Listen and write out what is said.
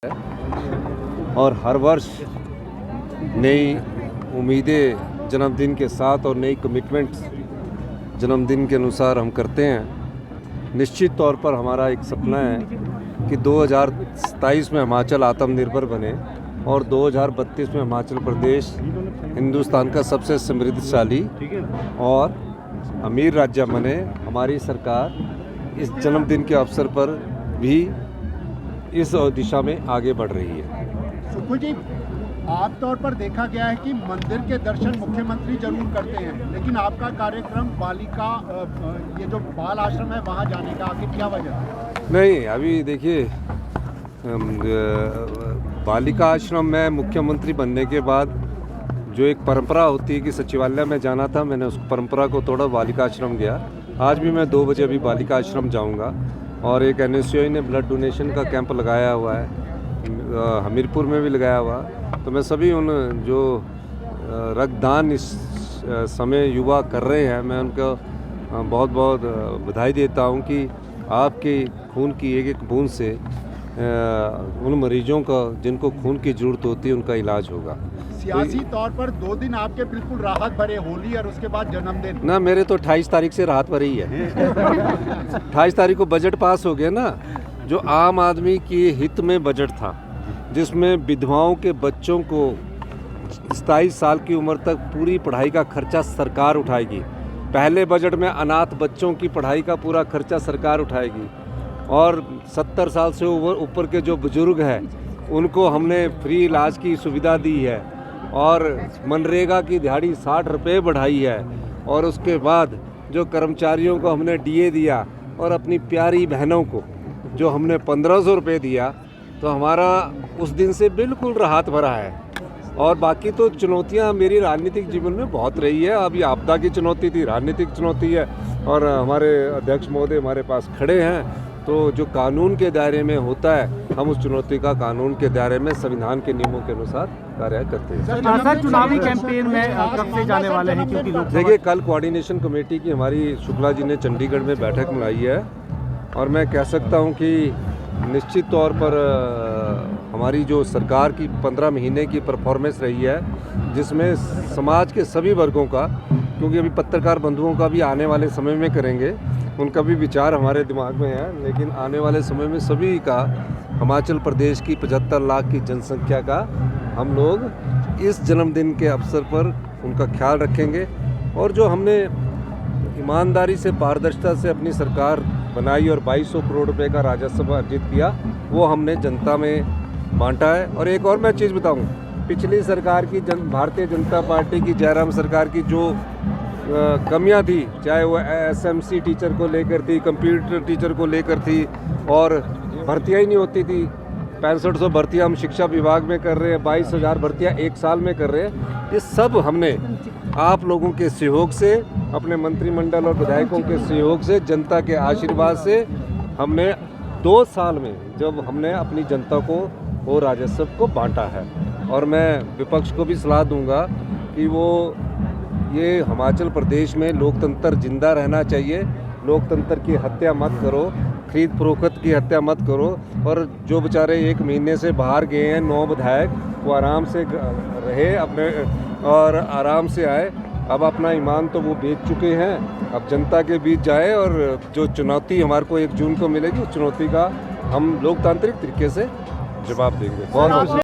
और हर वर्ष नई उम्मीदें जन्मदिन के साथ और नई कमिटमेंट्स जन्मदिन के अनुसार हम करते हैं। निश्चित तौर पर हमारा एक सपना है कि 2027 में हिमाचल आत्मनिर्भर बने और 2032 में हिमाचल प्रदेश हिंदुस्तान का सबसे समृद्धशाली और अमीर राज्य बने। हमारी सरकार इस जन्मदिन के अवसर पर भी इस दिशा में आगे बढ़ रही है। सुखू जी, आमतौर पर देखा गया है कि मंदिर के दर्शन मुख्यमंत्री जरूर करते हैं, लेकिन आपका कार्यक्रम बालिका ये जो बाल आश्रम है वहाँ जाने का, आखिर क्या वजह है? नहीं, अभी देखिए, बालिका आश्रम में मुख्यमंत्री बनने के बाद जो एक परंपरा होती है कि सचिवालय में जाना था, मैंने उस परंपरा को तोड़ा, बालिका आश्रम गया। आज भी मैं 2 बजे अभी बालिका आश्रम जाऊंगा। और एक NSUI ने ब्लड डोनेशन का कैंप लगाया हुआ है, हमीरपुर में भी लगाया हुआ। तो मैं सभी उन जो रक्तदान इस समय युवा कर रहे हैं, मैं उनको बहुत बहुत बधाई देता हूं कि आपके खून की एक एक बूंद से उन मरीजों का जिनको खून की ज़रूरत होती है उनका इलाज होगा। सियासी तौर पर 2 दिन आपके बिल्कुल राहत भरे, होली और उसके बाद जन्मदिन। ना, मेरे तो 28 तारीख से राहत भरी है। 28 तारीख को बजट पास हो गया ना, जो आम आदमी के हित में बजट था, जिसमें विधवाओं के बच्चों को 27 साल की उम्र तक पूरी पढ़ाई का खर्चा सरकार उठाएगी। पहले बजट में अनाथ बच्चों की पढ़ाई का पूरा खर्चा सरकार उठाएगी। और 70 साल से ऊपर के जो बुजुर्ग हैं उनको हमने फ्री इलाज की सुविधा दी है। और मनरेगा की दिहाड़ी 60 रुपये बढ़ाई है। और उसके बाद जो कर्मचारियों को हमने DA दिया और अपनी प्यारी बहनों को जो हमने 1500 रुपये दिया, तो हमारा उस दिन से बिल्कुल राहत भरा है। और बाकी तो चुनौतियां मेरी राजनीतिक जीवन में बहुत रही है। अभी आपदा की चुनौती थी, राजनीतिक चुनौती है, और हमारे अध्यक्ष महोदय हमारे पास खड़े हैं। तो जो कानून के दायरे में होता है, हम उस चुनौती का कानून के दायरे में संविधान के नियमों के अनुसार कार्य करते हैं। सर, चुनावी कैंपेन में कब से जाने वाले हैं? क्योंकि देखिए, कल कोऑर्डिनेशन कमेटी की हमारी शुक्ला जी ने चंडीगढ़ में बैठक बुलाई है। और मैं कह सकता हूं कि निश्चित तौर पर हमारी जो सरकार की 15 महीने की परफॉर्मेंस रही है, जिसमें समाज के सभी वर्गों का, क्योंकि अभी पत्रकार बंधुओं का भी आने वाले समय में करेंगे, उनका भी विचार हमारे दिमाग में है, लेकिन आने वाले समय में सभी का, हिमाचल प्रदेश की 75 लाख की जनसंख्या का हम लोग इस जन्मदिन के अवसर पर उनका ख्याल रखेंगे। और जो हमने ईमानदारी से, पारदर्शिता से अपनी सरकार बनाई और 2200 करोड़ रुपए का राजस्व अर्जित किया, वो हमने जनता में बांटा है। और एक और मैं चीज़ बताऊं, पिछली सरकार की भारतीय जनता पार्टी की, जयराम सरकार की जो कमियां थी, चाहे वो SMC टीचर को लेकर थी, कंप्यूटर टीचर को लेकर थी, और भर्तियाँ ही नहीं होती थी। 6500 भर्तियाँ हम शिक्षा विभाग में कर रहे हैं, 22,000 भर्तियाँ एक साल में कर रहे हैं। ये सब हमने आप लोगों के सहयोग से, अपने मंत्रिमंडल और विधायकों के सहयोग से, जनता के आशीर्वाद से हमने 2 साल में जब हमने अपनी जनता को वो राजस्व को बांटा है। और मैं विपक्ष को भी सलाह दूंगा कि वो ये हिमाचल प्रदेश में लोकतंत्र जिंदा रहना चाहिए। लोकतंत्र की हत्या मत करो, खरीद फरोख्त की हत्या मत करो। और जो बेचारे 1 महीने से बाहर गए हैं 9 विधायक, वो आराम से रहे अपने और आराम से आए। अब अपना ईमान तो वो बेच चुके हैं, अब जनता के बीच जाए और जो चुनौती हमारे को 1 जून को मिलेगी, उस चुनौती का हम लोकतांत्रिक तरीके से जवाब देंगे। बहुत